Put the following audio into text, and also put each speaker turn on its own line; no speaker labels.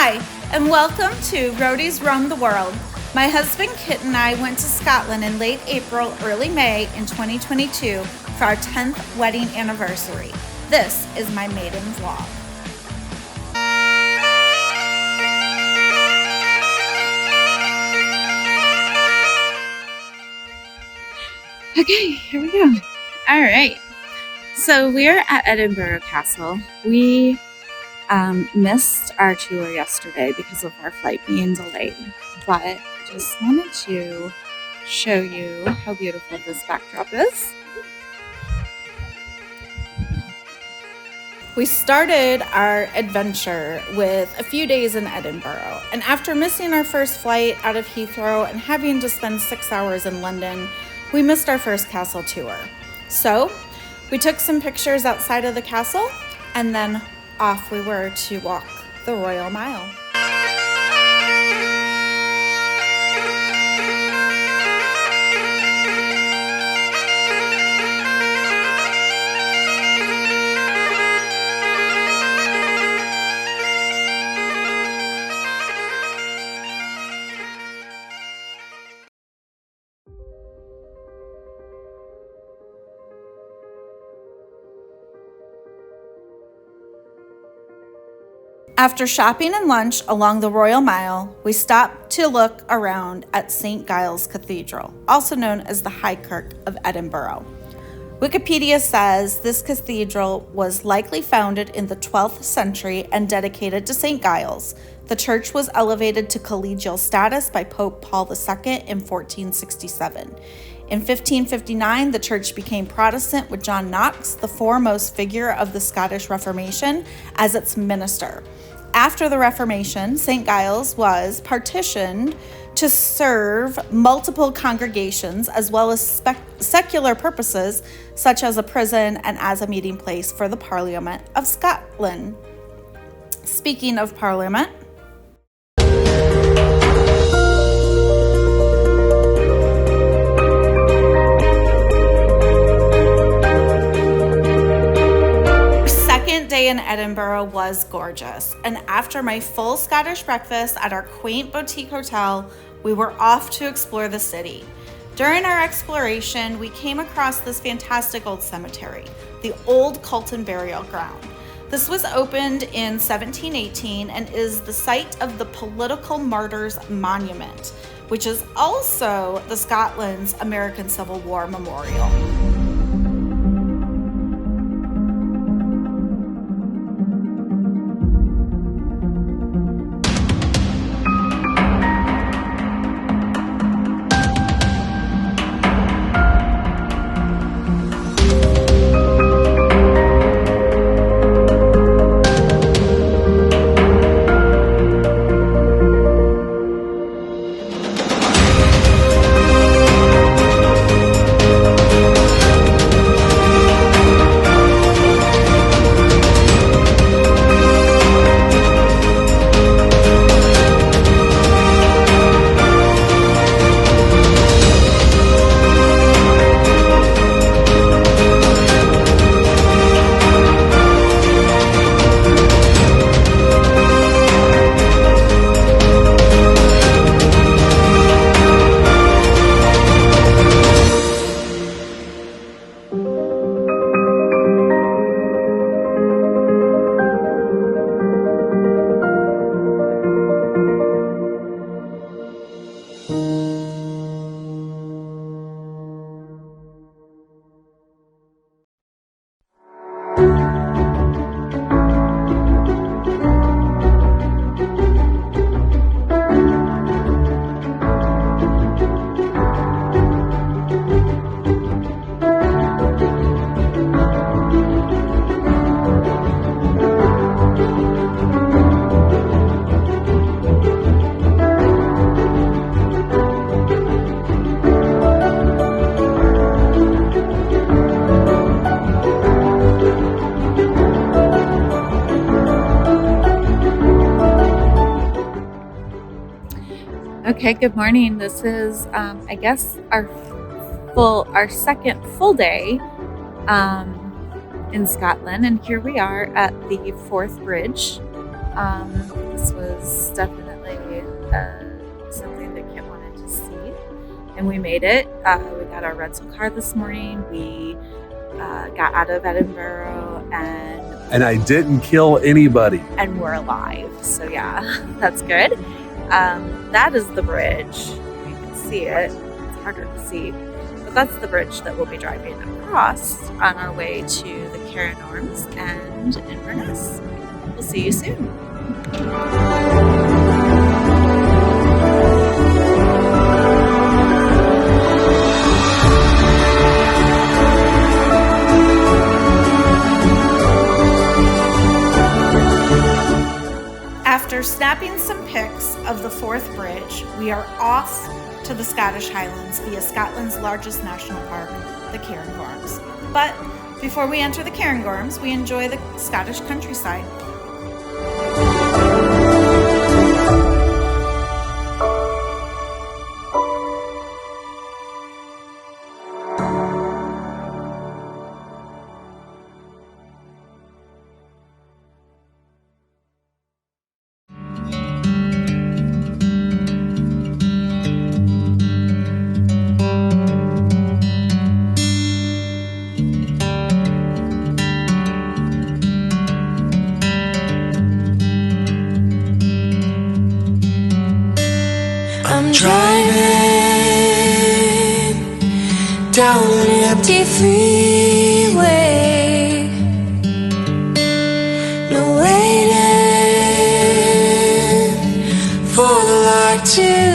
Hi, and welcome to Roadies Roam the World. My husband Kit and I went to Scotland in late April, early May in 2022 for our 10th wedding anniversary. This is my maiden vlog. Okay, here we go. All right. So we're at Edinburgh Castle. We missed our tour yesterday because of our flight being delayed, but I just wanted to show you how beautiful this backdrop is. We started our adventure with a few days in Edinburgh, and after missing our first flight out of Heathrow and having to spend 6 hours in London, we missed our first castle tour. So we took some pictures outside of the castle, and then off we were to walk the Royal Mile. After shopping and lunch along the Royal Mile, we stopped to look around at St. Giles Cathedral, also known as the High Kirk of Edinburgh. Wikipedia says this cathedral was likely founded in the 12th century and dedicated to St. Giles. The church was elevated to collegial status by Pope Paul II in 1467. In 1559, the church became Protestant with John Knox, the foremost figure of the Scottish Reformation, as its minister. After the Reformation, St. Giles was partitioned to serve multiple congregations as well as secular purposes, such as a prison and as a meeting place for the Parliament of Scotland. Speaking of Parliament, day in Edinburgh was gorgeous, and after my full Scottish breakfast at our quaint boutique hotel, we were off to explore the city. During our exploration, we came across this fantastic old cemetery, the old Calton burial ground. This was opened in 1718 and is the site of the Political Martyrs Monument, which is also the Scotland's American Civil War Memorial. Okay, good morning. This is, I guess, our second full day in Scotland, and here we are at the Forth Bridge This was definitely something that Kit wanted to see, and we made it. We got our rental car this morning. We got out of Edinburgh,
and I didn't kill anybody.
And we're alive. So yeah, that's good. That is the bridge. You can see it. It's harder to see. But that's the bridge that we'll be driving across on our way to the Cairngorms and Inverness. We'll see you soon. After snapping some pics of the fourth bridge, we are off to the Scottish Highlands via Scotland's largest national park, the Cairngorms. But before we enter the Cairngorms, we enjoy the Scottish countryside.
I'm driving down an empty freeway, no waiting for the light to